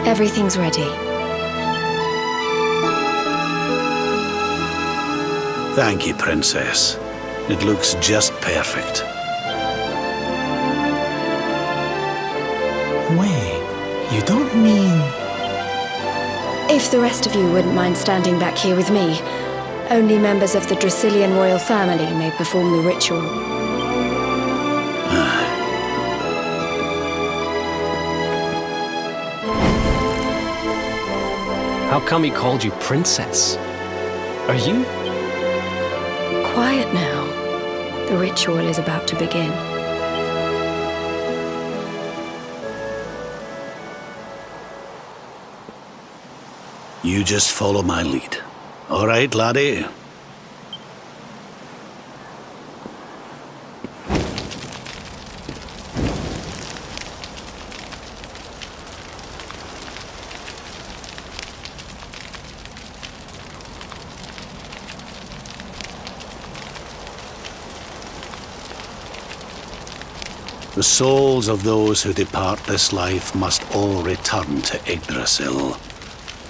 Everything's ready. Thank you, Princess. It looks just perfect. Wait, you don't mean... If the rest of you wouldn't mind standing back here with me, only members of the Dracilian royal family may perform the ritual. How come he called you Princess? Are you? Quiet now. The ritual is about to begin. You just follow my lead. All right, laddie? The souls of those who depart this life must all return to Yggdrasil.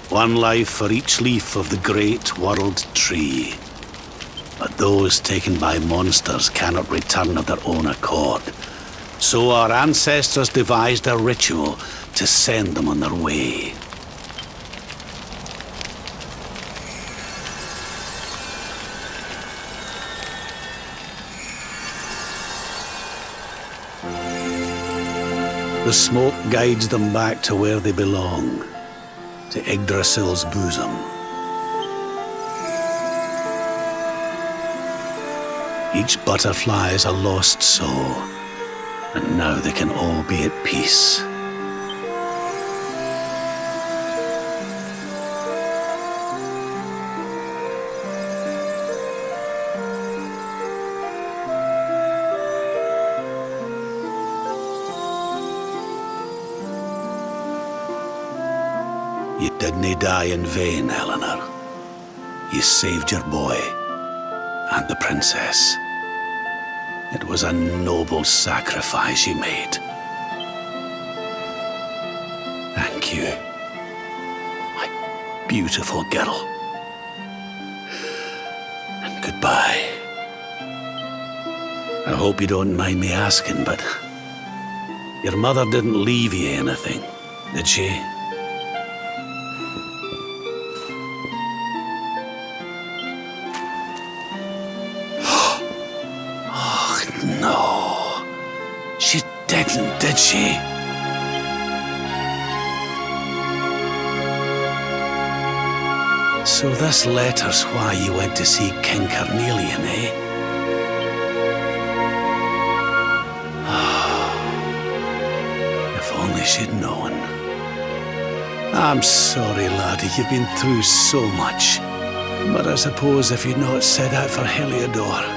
One life for each leaf of the great world tree. But those taken by monsters cannot return of their own accord. So our ancestors devised a ritual to send them on their way. The smoke guides them back to where they belong, to Yggdrasil's bosom. Each butterfly is a lost soul, and now they can all be at peace. You didn't die in vain, Eleanor. You saved your boy and the princess. It was a noble sacrifice you made. Thank you, my beautiful girl. And goodbye. I hope you don't mind me asking, but your mother didn't leave you anything, did she? No, she didn't, did she? So this letter's why you went to see King Carnelian, eh? If only she'd known. I'm sorry, laddie, you've been through so much. But I suppose if you'd not set out for Heliodor,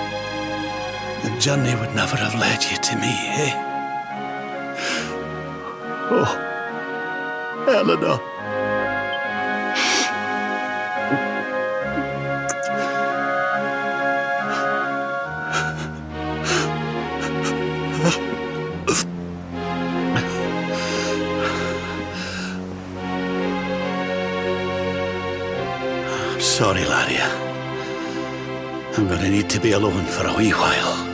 the journey would never have led you to me, eh? Oh, Eleanor. I'm sorry, laddie. I'm gonna need to be alone for a wee while.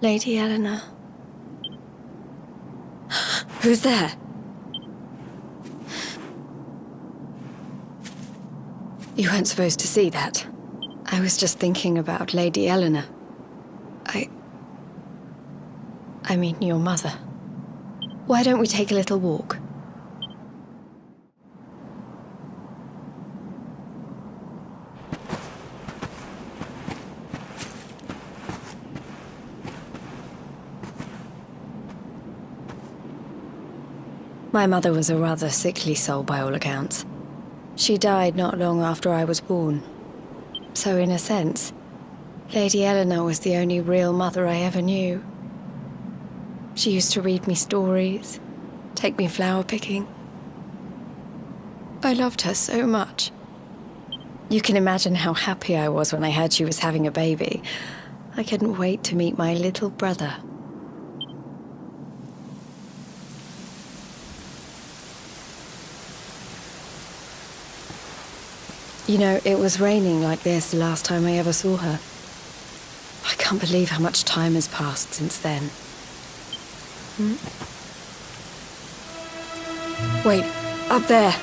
Lady Eleanor. Who's there? You weren't supposed to see that. I was just thinking about Lady Eleanor. I mean, your mother. Why don't we take a little walk? My mother was a rather sickly soul by all accounts. She died not long after I was born. So in a sense, Lady Eleanor was the only real mother I ever knew. She used to read me stories, take me flower picking. I loved her so much. You can imagine how happy I was when I heard she was having a baby. I couldn't wait to meet my little brother. You know, it was raining like this the last time I ever saw her. I can't believe how much time has passed since then. Wait, up there.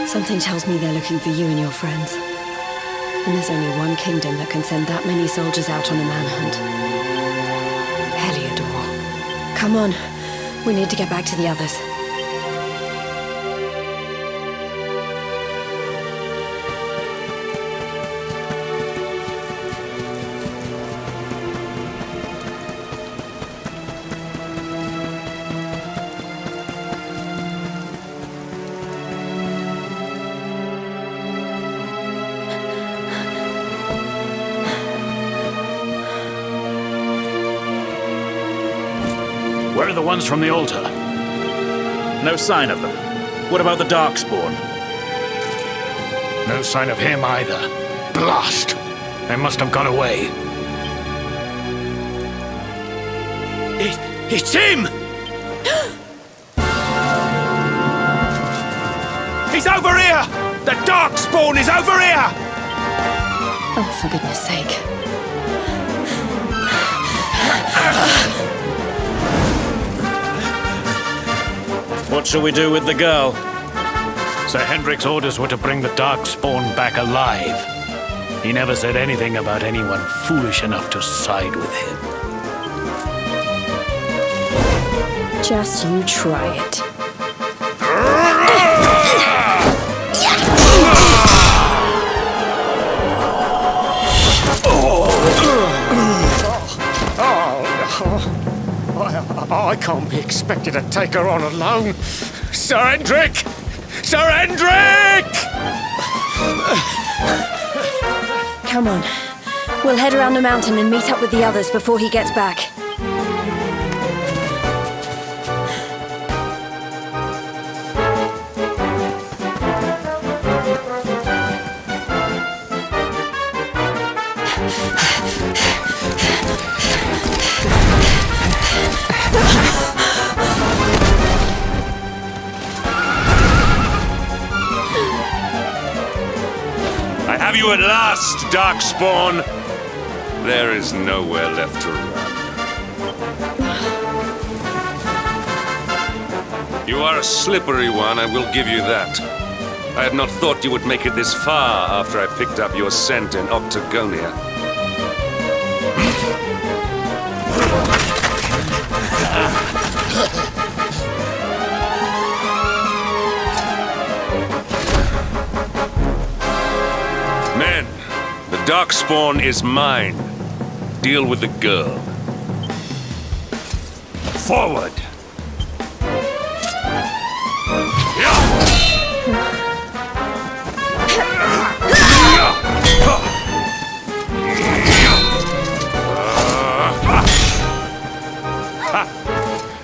Something tells me they're looking for you and your friends. And there's only one kingdom that can send that many soldiers out on a manhunt. Come on, we need to get back to the others. Where are the ones from the altar? No sign of them. What about the Darkspawn? No sign of him either. Blast! They must have got away. It's him! He's over here! The Darkspawn is over here! Oh, for goodness sake. What shall we do with the girl? Sir Hendrik's orders were to bring the Darkspawn back alive. He never said anything about anyone foolish enough to side with him. Just you try it. I can't be expected to take her on alone. Sir Hendrik! Sir Hendrik! Come on. We'll head around the mountain and meet up with the others before he gets back. Have you at last, Darkspawn? There is nowhere left to run. You are a slippery one, I will give you that. I had not thought you would make it this far after I picked up your scent in Octagonia. Men, the Darkspawn is mine. Deal with the girl. Forward!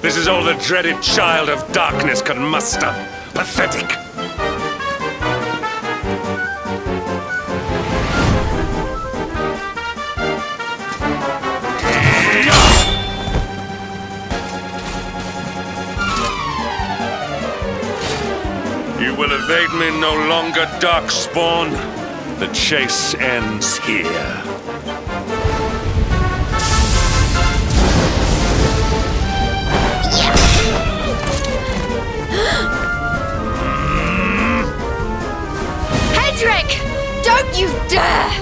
This is all the dreaded child of darkness can muster. Pathetic! You will evade me no longer, Darkspawn. The chase ends here. Hendrik! Don't you dare!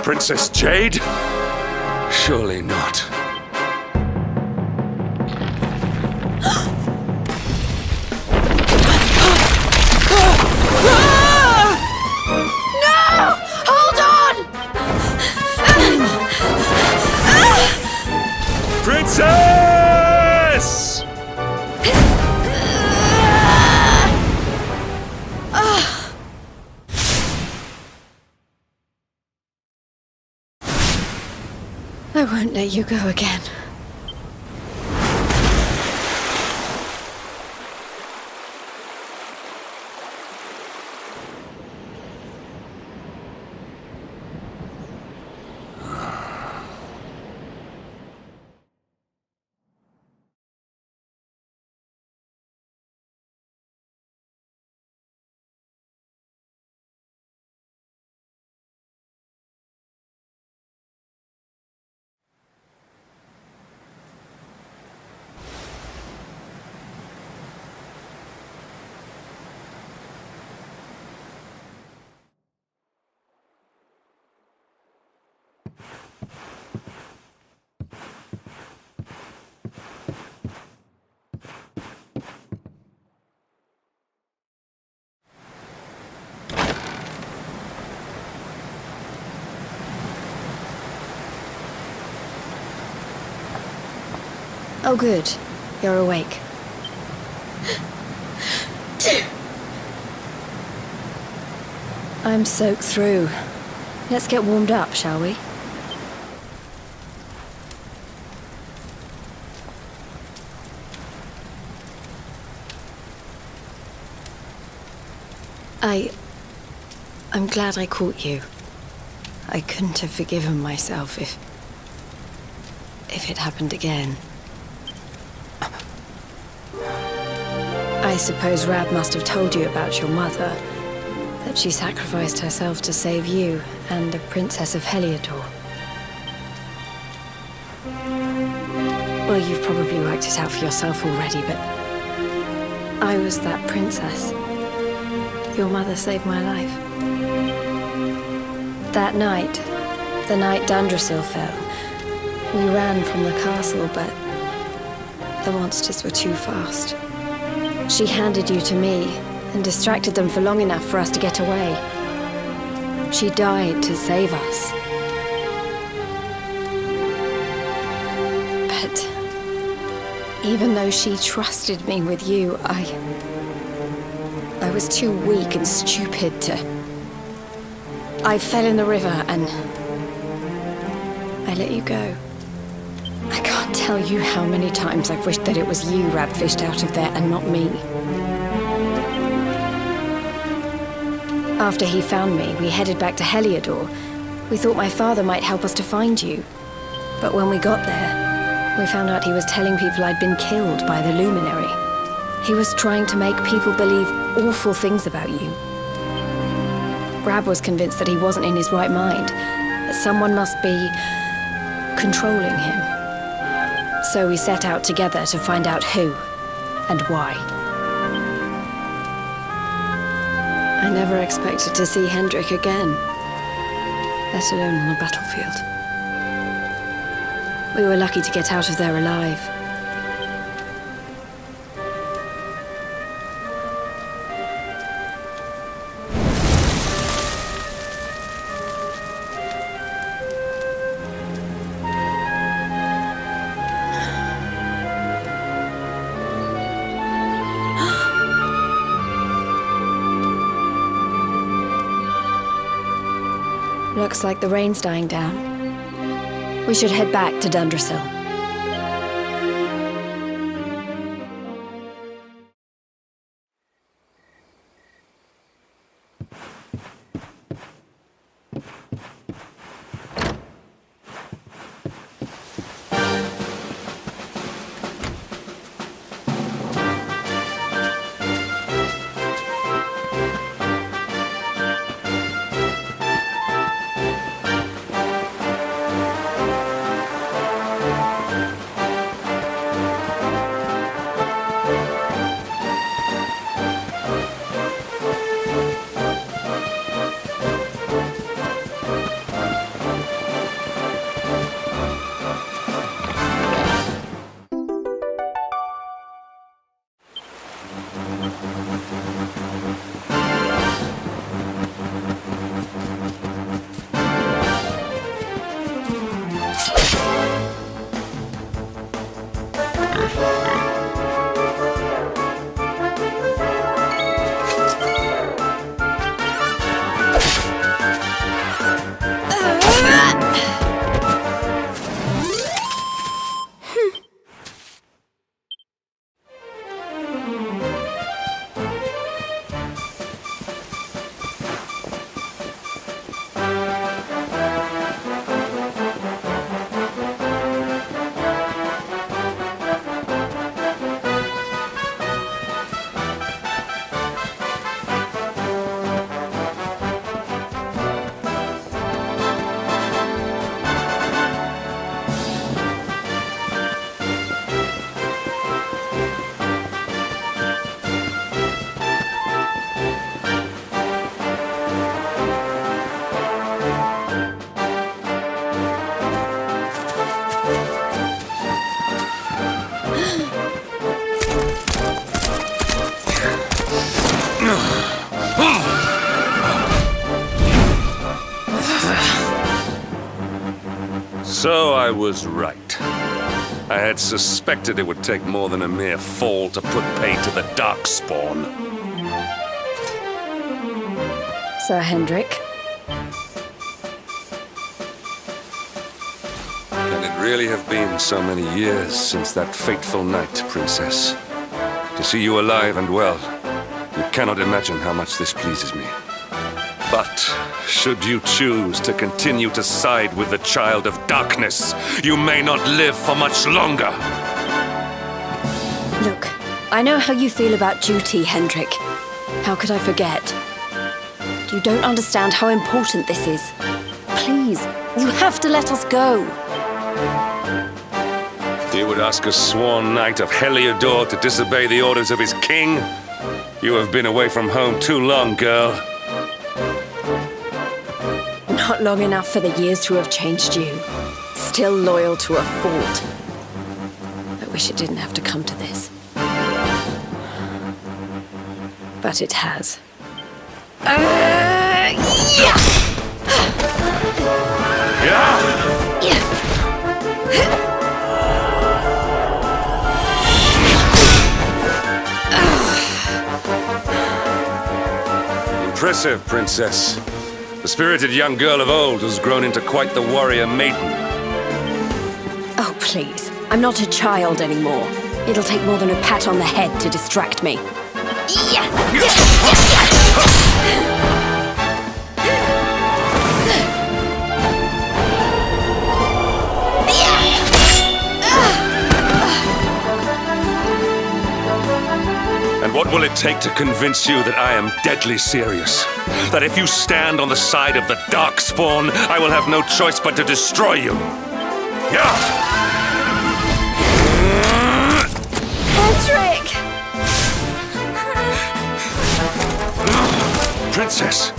Princess Jade? Surely not. Hold on! Princess! I won't let you go again. Oh, good. You're awake. I'm soaked through. Let's get warmed up, shall we? I'm glad I caught you. I couldn't have forgiven myself if it happened again. I suppose Rab must have told you about your mother, that she sacrificed herself to save you and the Princess of Heliodor. Well, you've probably worked it out for yourself already, but I was that princess. Your mother saved my life. That night, the night Dundrasil fell, we ran from the castle, but the monsters were too fast. She handed you to me and distracted them for long enough for us to get away. She died to save us. But even though she trusted me with you, I was too weak and stupid to... I fell in the river and I let you go. I can't tell you how many times I've wished that it was you Rab fished out of there and not me. After he found me, we headed back to Heliodor. We thought my father might help us to find you. But when we got there, we found out he was telling people I'd been killed by the Luminary. He was trying to make people believe awful things about you. Rab was convinced that he wasn't in his right mind, that someone must be controlling him. So we set out together to find out who and why. I never expected to see Hendrik again, let alone on a battlefield. We were lucky to get out of there alive. Looks like the rain's dying down. We should head back to Dundrasil. So I was right. I had suspected it would take more than a mere fall to put pay to the Darkspawn. Sir Hendrik, Can it really have been so many years since that fateful night, Princess? To see you alive and well, you cannot imagine how much this pleases me. But should you choose to continue to side with the Child of Darkness, you may not live for much longer. look, I know how you feel about duty, Hendrik. How could I forget? You don't understand how important this is. Please, you have to let us go. You would ask a sworn knight of Heliodor to disobey the orders of his king? You have been away from home too long, girl. Not long enough for the years to have changed you. Still loyal to a fault. I wish it didn't have to come to this. But it has. Impressive, Princess. The spirited young girl of old has grown into quite the warrior maiden. Oh, please. I'm not a child anymore. It'll take more than a pat on the head to distract me. And what will it take to convince you that I am deadly serious? That if you stand on the side of the Darkspawn, I will have no choice but to destroy you? Yeah! Patrick! Princess!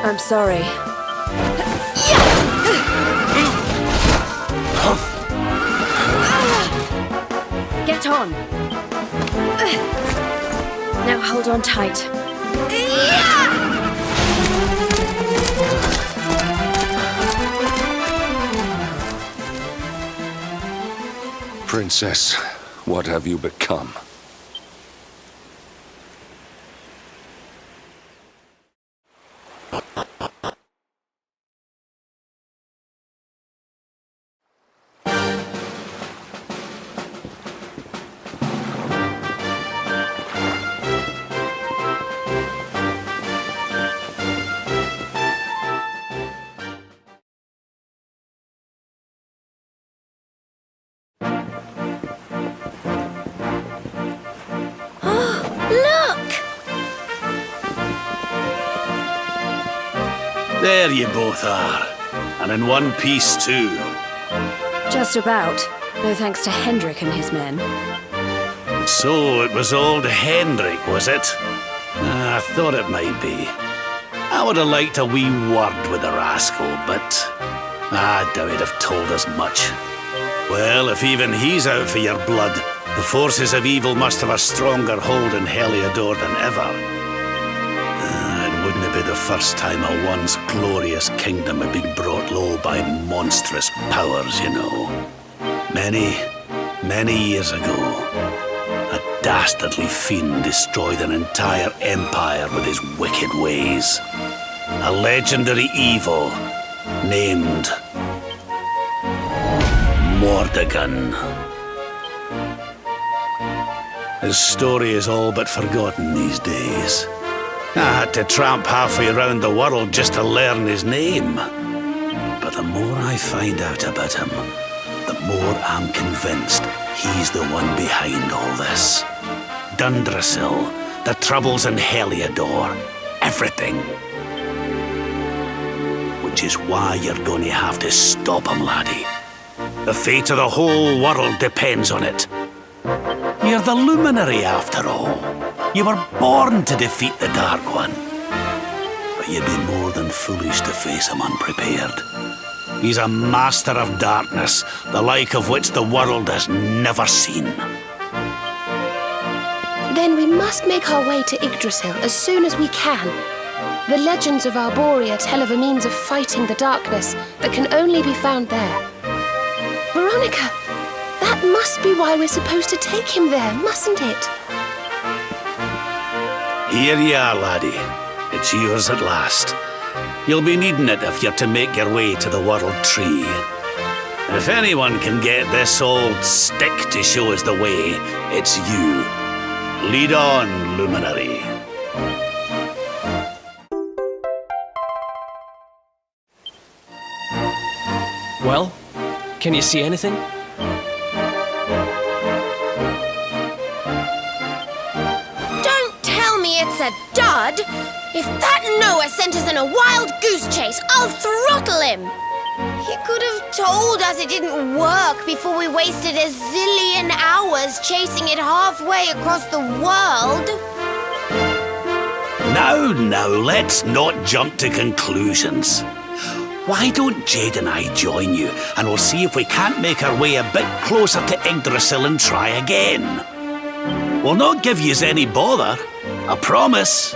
I'm sorry. Get on. Now hold on tight. Princess, what have you become? There you both are. And in one piece, too. Just about. No thanks to Hendrik and his men. So it was old Hendrik, was it? I thought it might be. I would have liked a wee word with the rascal, but I doubt he'd have told us much. Well, if even he's out for your blood, the forces of evil must have a stronger hold in Heliodor than ever. It wouldn't be the first time a once glorious kingdom had been brought low by monstrous powers, you know. Many, Many years ago, a dastardly fiend destroyed an entire empire with his wicked ways. A legendary evil named Mordegon. His story is all but forgotten these days. I had to tramp halfway around the world just to learn his name. But the more I find out about him, the more I'm convinced he's the one behind all this. Dundrasil, the troubles in Heliodor, everything. Which is why you're going to have to stop him, laddie. The fate of the whole world depends on it. You're the luminary, after all. You were born to defeat the Dark One. But you'd be more than foolish to face him unprepared. He's a master of darkness, the like of which the world has never seen. Then we must make our way to Yggdrasil as soon as we can. The legends of Arborea tell of a means of fighting the darkness that can only be found there. Veronica, that must be why we're supposed to take him there, mustn't it? Here you are, laddie. It's yours at last. You'll be needing it if you're to make your way to the World Tree. If anyone can get this old stick to show us the way, it's you. Lead on, Luminary. Well, can you see anything? Don't tell me it's a dud! If that Noah sent us on a wild goose chase, I'll throttle him! He could have told us it didn't work before we wasted a zillion hours chasing it halfway across the world. Now, let's not jump to conclusions. Why don't Jade and I join you, and we'll see if we can't make our way a bit closer to Yggdrasil and try again. We'll not give yous any bother, I promise.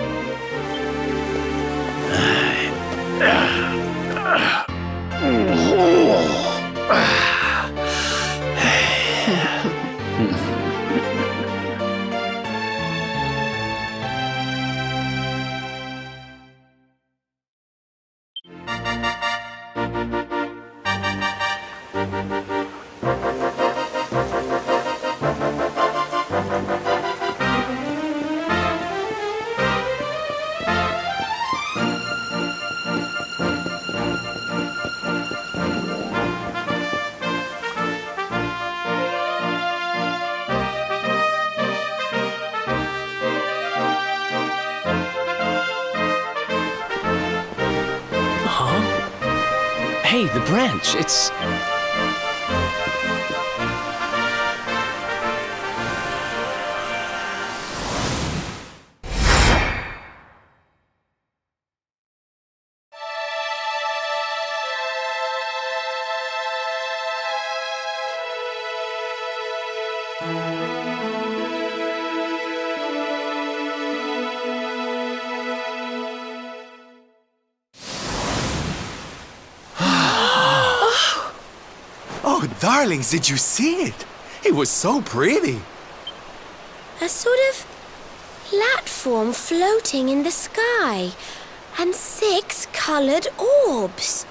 Hey, the branch, it's... Oh, darlings, did you see it? It was so pretty. A sort of platform floating in the sky, and 6 colored orbs.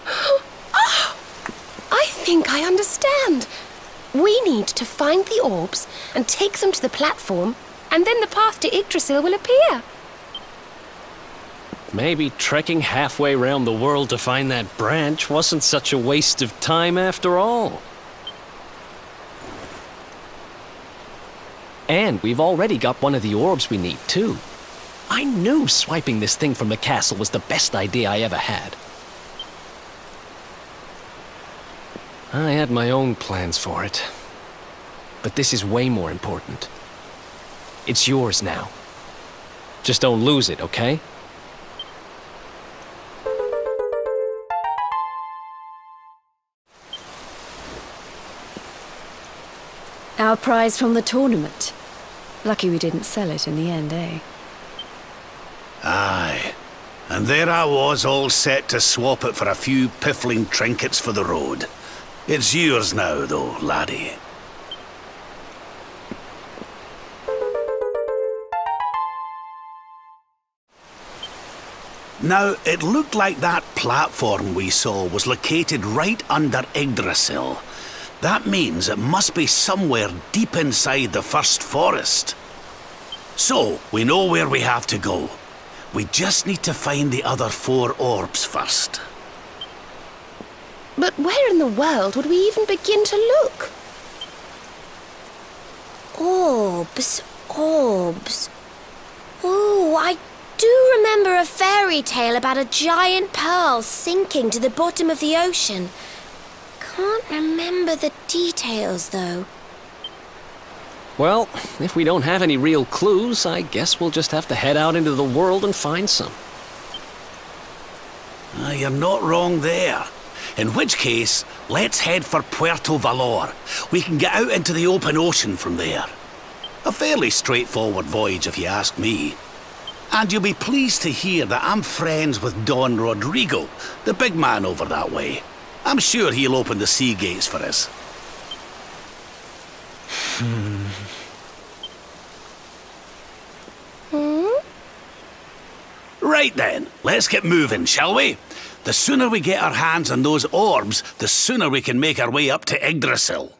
Oh, I think I understand. We need to find the orbs and take them to the platform, and then the path to Yggdrasil will appear. Maybe trekking halfway around the world to find that branch wasn't such a waste of time after all. And we've already got one of the orbs we need, too. I knew swiping this thing from the castle was the best idea I ever had. I had my own plans for it. But this is way more important. It's yours now. Just don't lose it, okay? Our prize from the tournament. Lucky we didn't sell it in the end, eh? Aye. And there I was, all set to swap it for a few piffling trinkets for the road. It's yours now, though, laddie. Now, it looked like that platform we saw was located right under Yggdrasil. That means it must be somewhere deep inside the first forest. So, we know where we have to go. We just need to find the other 4 orbs first. But where in the world would we even begin to look? Orbs. Oh, I do remember a fairy tale about a giant pearl sinking to the bottom of the ocean. Can't remember the details, though. Well, if we don't have any real clues, I guess we'll just have to head out into the world and find some. You're not wrong there. In which case, let's head for Puerto Valor. We can get out into the open ocean from there. A fairly straightforward voyage, if you ask me. And you'll be pleased to hear that I'm friends with Don Rodrigo, the big man over that way. I'm sure he'll open the sea gates for us. Right then, let's get moving, shall we? The sooner we get our hands on those orbs, the sooner we can make our way up to Yggdrasil.